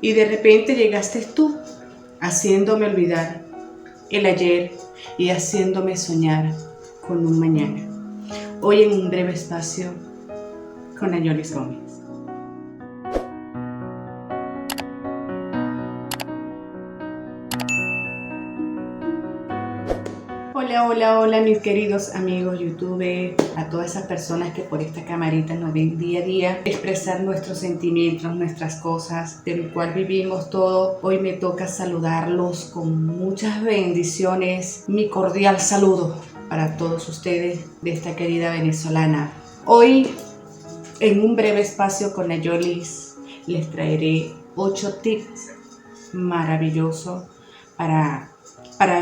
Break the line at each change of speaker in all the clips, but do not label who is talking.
Y de repente llegaste tú, haciéndome olvidar el ayer y haciéndome soñar con un mañana. Hoy en un breve espacio con Ayolis Gómez. Hola mis queridos amigos YouTube, a todas esas personas que por esta camarita nos ven día a día expresar nuestros sentimientos, nuestras cosas, del cual vivimos todo. Hoy me toca saludarlos con muchas bendiciones, mi cordial saludo para todos ustedes de esta querida venezolana. Hoy en un breve espacio con Ayolis les traeré 8 tips maravillosos para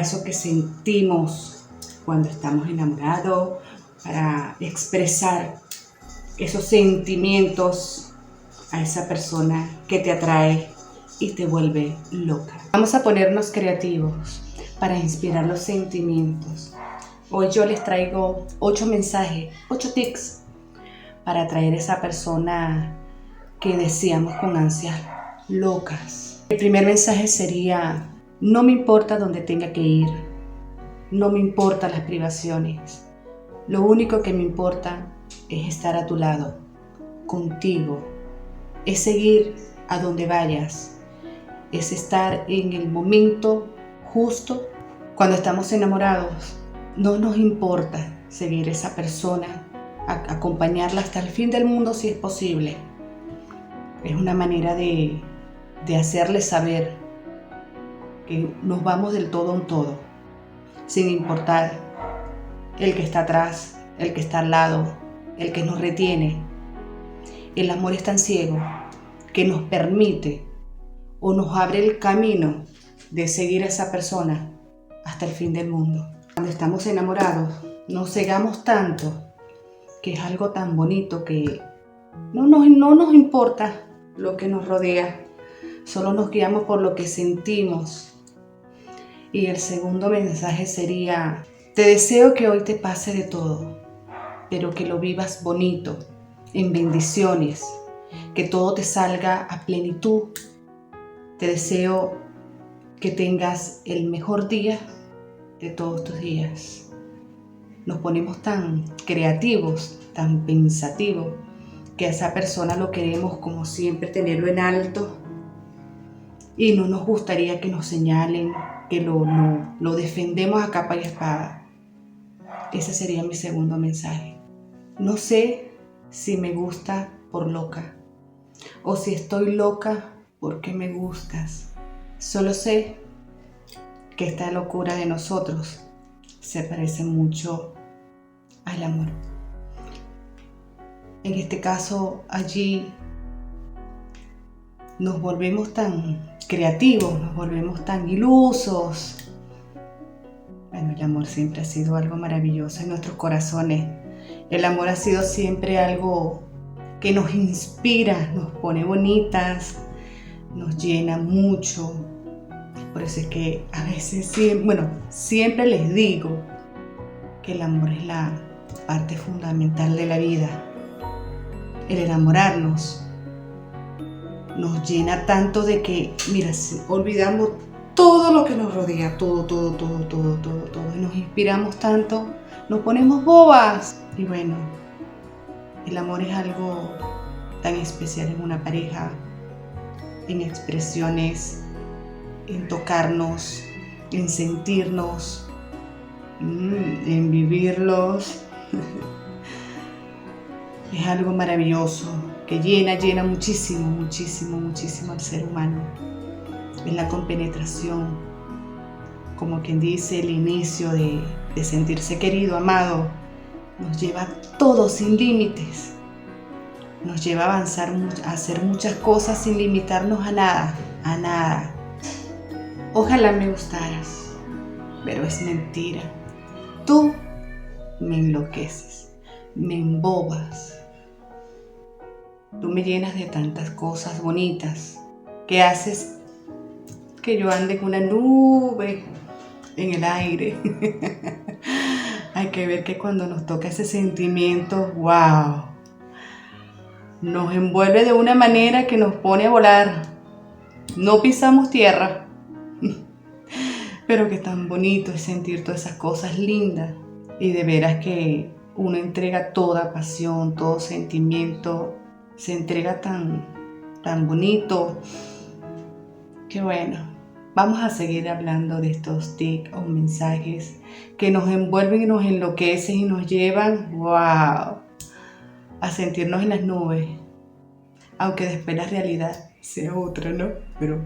eso que sentimos cuando estamos enamorados, para expresar esos sentimientos a esa persona que te atrae y te vuelve loca. Vamos a ponernos creativos para inspirar los sentimientos. Hoy yo les traigo 8 mensajes, 8 tips para atraer a esa persona que deseamos con ansias locas. El primer mensaje sería: no me importa dónde tenga que ir, no me importan las privaciones, lo único que me importa es estar a tu lado, contigo, es seguir a donde vayas, es estar en el momento justo. Cuando estamos enamorados, no nos importa seguir a esa persona, acompañarla hasta el fin del mundo si es posible. Es una manera de hacerle saber que nos vamos del todo en todo, sin importar el que está atrás, el que está al lado, el que nos retiene. El amor es tan ciego que nos permite o nos abre el camino de seguir a esa persona hasta el fin del mundo. Cuando estamos enamorados, nos cegamos tanto que es algo tan bonito que no nos importa lo que nos rodea, solo nos guiamos por lo que sentimos. Y el segundo mensaje sería: te deseo que hoy te pase de todo, pero que lo vivas bonito, en bendiciones, que todo te salga a plenitud. Te deseo que tengas el mejor día de todos tus días. Nos ponemos tan creativos, tan pensativos, que a esa persona lo queremos como siempre tenerlo en alto y no nos gustaría que nos señalen, que lo defendemos a capa y espada. Ese sería mi segundo mensaje. No sé si me gusta por loca o si estoy loca porque me gustas. Solo sé que esta locura de nosotros se parece mucho al amor. En este caso, allí nos volvemos tan creativos, nos volvemos tan ilusos. Bueno, el amor siempre ha sido algo maravilloso en nuestros corazones. El amor ha sido siempre algo que nos inspira, nos pone bonitas, nos llena mucho. Por eso es que a veces, siempre les digo que el amor es la parte fundamental de la vida. El enamorarnos nos llena tanto de que, olvidamos todo lo que nos rodea, todo, y nos inspiramos tanto, nos ponemos bobas. Y bueno, el amor es algo tan especial en una pareja, en expresiones, en tocarnos, en sentirnos, en vivirlos. Es algo maravilloso que llena muchísimo al ser humano. Es la compenetración, como quien dice, el inicio de sentirse querido, amado. Nos lleva a todo sin límites. Nos lleva a avanzar, a hacer muchas cosas sin limitarnos a nada. Ojalá me gustaras, pero es mentira. Tú me enloqueces, me embobas. Tú me llenas de tantas cosas bonitas que haces que yo ande con una nube en el aire. Hay que ver que cuando nos toca ese sentimiento, nos envuelve de una manera que nos pone a volar. no pisamos tierra. Pero qué tan bonito es sentir todas esas cosas lindas. Y de veras que uno entrega toda pasión, todo sentimiento. Se entrega tan bonito. Qué bueno. Vamos a seguir hablando de estos tics o mensajes que nos envuelven y nos enloquecen y nos llevan, wow, a sentirnos en las nubes. Aunque después la realidad sea otra, ¿no? Pero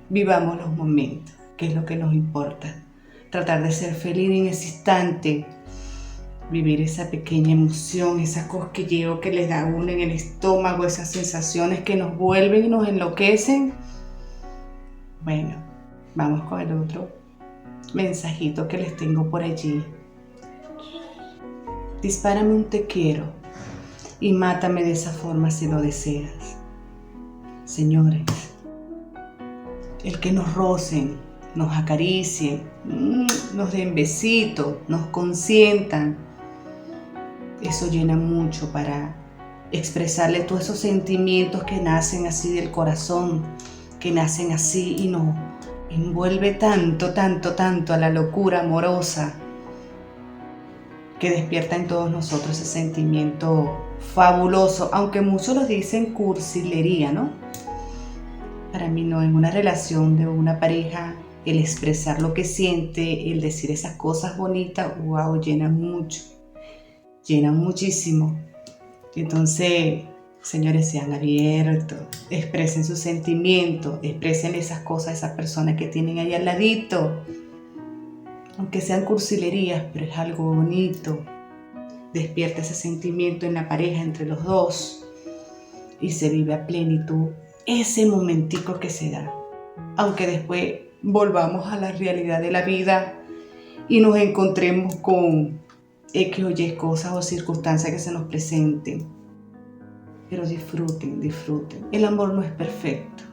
vivamos los momentos, que es lo que nos importa. Tratar de ser feliz en ese instante. Vivir esa pequeña emoción, esa cosquilleo que les da a uno en el estómago, esas sensaciones que nos vuelven y nos enloquecen. Bueno, vamos con el otro mensajito que les tengo por allí. Dispárame un te quiero y mátame de esa forma si lo deseas. Señores, el que nos rocen, nos acaricien, nos den besitos, nos consientan, eso llena mucho para expresarle todos esos sentimientos que nacen así del corazón, que nacen así y nos envuelve tanto a la locura amorosa que despierta en todos nosotros ese sentimiento fabuloso, aunque muchos lo dicen cursilería, ¿no? Para mí no, en una relación de una pareja, el expresar lo que siente, el decir esas cosas bonitas, wow, llenan mucho, llenan muchísimo. Entonces, señores, sean abiertos, expresen sus sentimientos, expresen esas cosas a esas personas que tienen ahí al ladito. Aunque sean cursilerías, pero es algo bonito. Despierta ese sentimiento en la pareja entre los dos y se vive a plenitud ese momentico que se da. Aunque después volvamos a la realidad de la vida y nos encontremos con X o Y cosas o circunstancias que se nos presenten. Pero disfruten. El amor no es perfecto.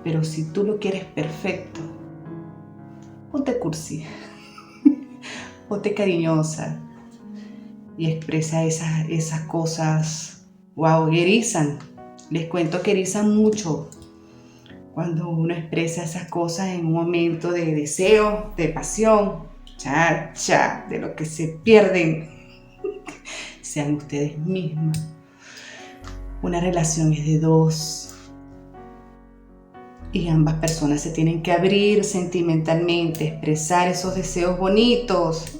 Pero si tú lo quieres perfecto, ponte cursi, ponte cariñosa y expresa esas cosas. Wow, erizan. Les cuento que erizan mucho cuando uno expresa esas cosas en un momento de deseo, de pasión, de lo que se pierden. Sean ustedes mismas. Una relación es de dos y ambas personas se tienen que abrir sentimentalmente, expresar esos deseos bonitos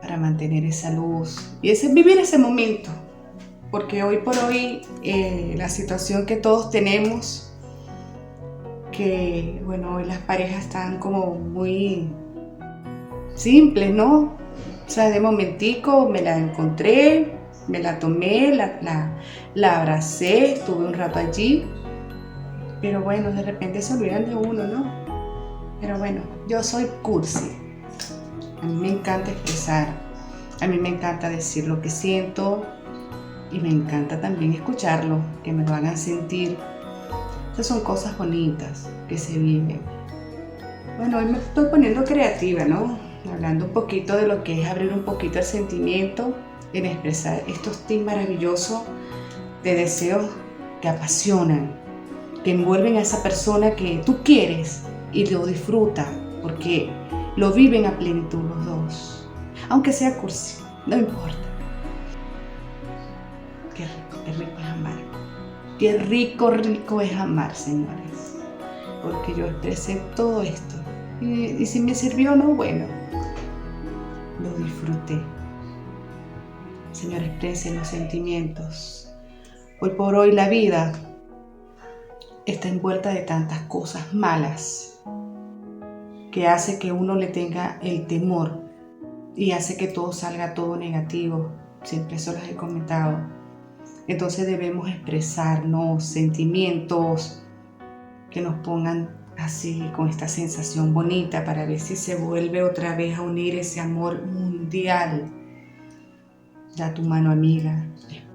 para mantener esa luz y vivir ese momento. Porque hoy por hoy la situación que todos tenemos, que bueno, hoy las parejas están como muy simples, ¿no? O sea, de momentico me la encontré, me la tomé, la abracé, estuve un rato allí, pero bueno, de repente se olvidan de uno, ¿no? Pero bueno, yo soy cursi, a mí me encanta expresar, a mí me encanta decir lo que siento y me encanta también escucharlo, que me lo hagan sentir. Esas son cosas bonitas que se viven. Bueno, hoy me estoy poniendo creativa, ¿no? Hablando un poquito de lo que es abrir un poquito el sentimiento en expresar estos tics maravillosos de deseos que apasionan, que envuelven a esa persona que tú quieres y lo disfruta porque lo viven a plenitud los dos. Aunque sea cursi, no importa. Qué rico es amar. Qué rico es amar, señores. Porque yo expresé todo esto. Y si me sirvió o no, bueno, lo disfruté. Señores, expresen los sentimientos. Hoy por hoy la vida está envuelta de tantas cosas malas que hace que uno le tenga el temor y hace que todo salga todo negativo. Siempre se los he comentado. Entonces debemos expresarnos sentimientos que nos pongan así con esta sensación bonita para ver si se vuelve otra vez a unir ese amor mundial. Da tu mano amiga,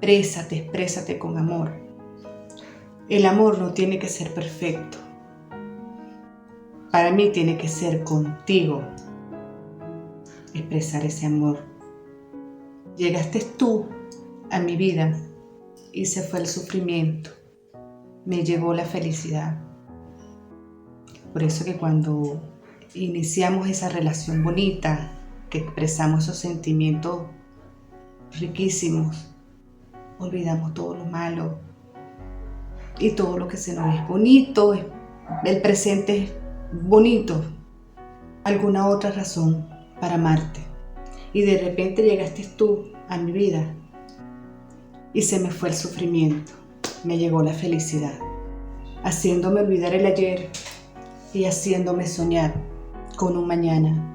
exprésate con amor. El amor no tiene que ser perfecto. Para mí tiene que ser contigo. Expresar ese amor. Llegaste tú a mi vida y se fue el sufrimiento. me llegó la felicidad. Por eso que cuando iniciamos esa relación bonita, que expresamos esos sentimientos riquísimos, olvidamos todo lo malo y todo lo que se nos es bonito, el presente es bonito, alguna otra razón para amarte. Y de repente llegaste tú a mi vida y se me fue el sufrimiento, me llegó la felicidad, haciéndome olvidar el ayer y haciéndome soñar con un mañana.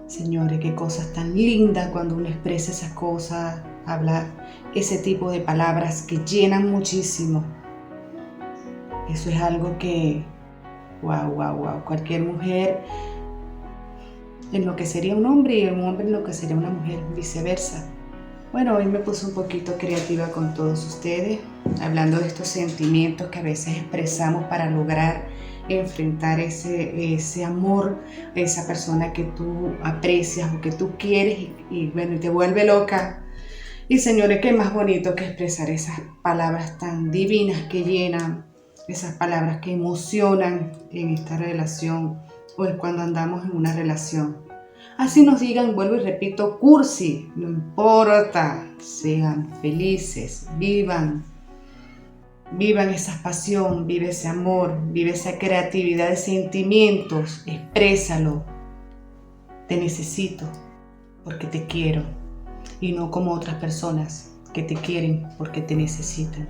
Señores, qué cosas tan lindas cuando uno expresa esas cosas, habla ese tipo de palabras que llenan muchísimo. Eso es algo que, wow, cualquier mujer enloquecería un hombre y un hombre enloquecería una mujer, viceversa. Bueno, hoy me puse un poquito creativa con todos ustedes, hablando de estos sentimientos que a veces expresamos para lograr enfrentar ese amor, esa persona que tú aprecias o que tú quieres y bueno, te vuelve loca. Y señores, qué más bonito que expresar esas palabras tan divinas que llenan, esas palabras que emocionan en esta relación o es cuando andamos en una relación. Así nos digan, vuelvo y repito, cursi, no importa, sean felices, vivan esa pasión, vive ese amor, vive esa creatividad de sentimientos, exprésalo. Te necesito porque te quiero y no como otras personas que te quieren porque te necesitan.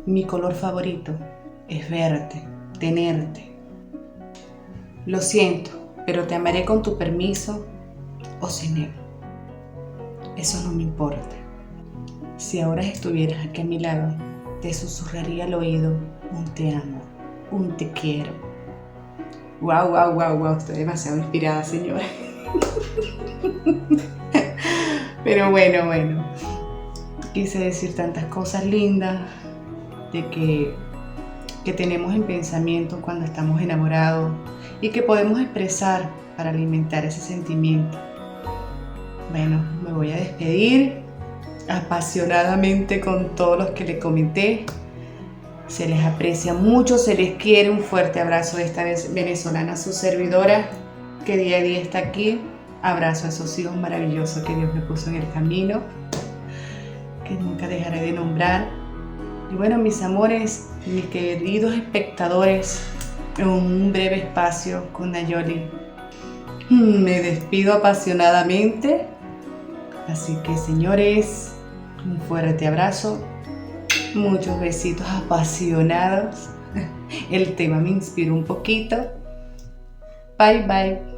Mi color favorito es verte, tenerte. Lo siento, pero te amaré con tu permiso o sin él. Eso no me importa. Si ahora estuvieras aquí a mi lado, te susurraría al oído un te amo, un te quiero. Wow, estoy demasiado inspirada, señora. Pero bueno, quise decir tantas cosas lindas de que tenemos en pensamiento cuando estamos enamorados y que podemos expresar para alimentar ese sentimiento. Bueno, me voy a despedir apasionadamente con todos los que les comenté. Se les aprecia mucho, se les quiere. Un fuerte abrazo de esta vez venezolana, su servidora, que día a día está aquí. Abrazo a esos hijos maravillosos que Dios me puso en el camino, que nunca dejaré de nombrar. Y bueno, mis amores, mis queridos espectadores, en un breve espacio con Nayoli, me despido apasionadamente. Así que, señores, un fuerte abrazo, muchos besitos apasionados. El tema me inspiró un poquito. Bye.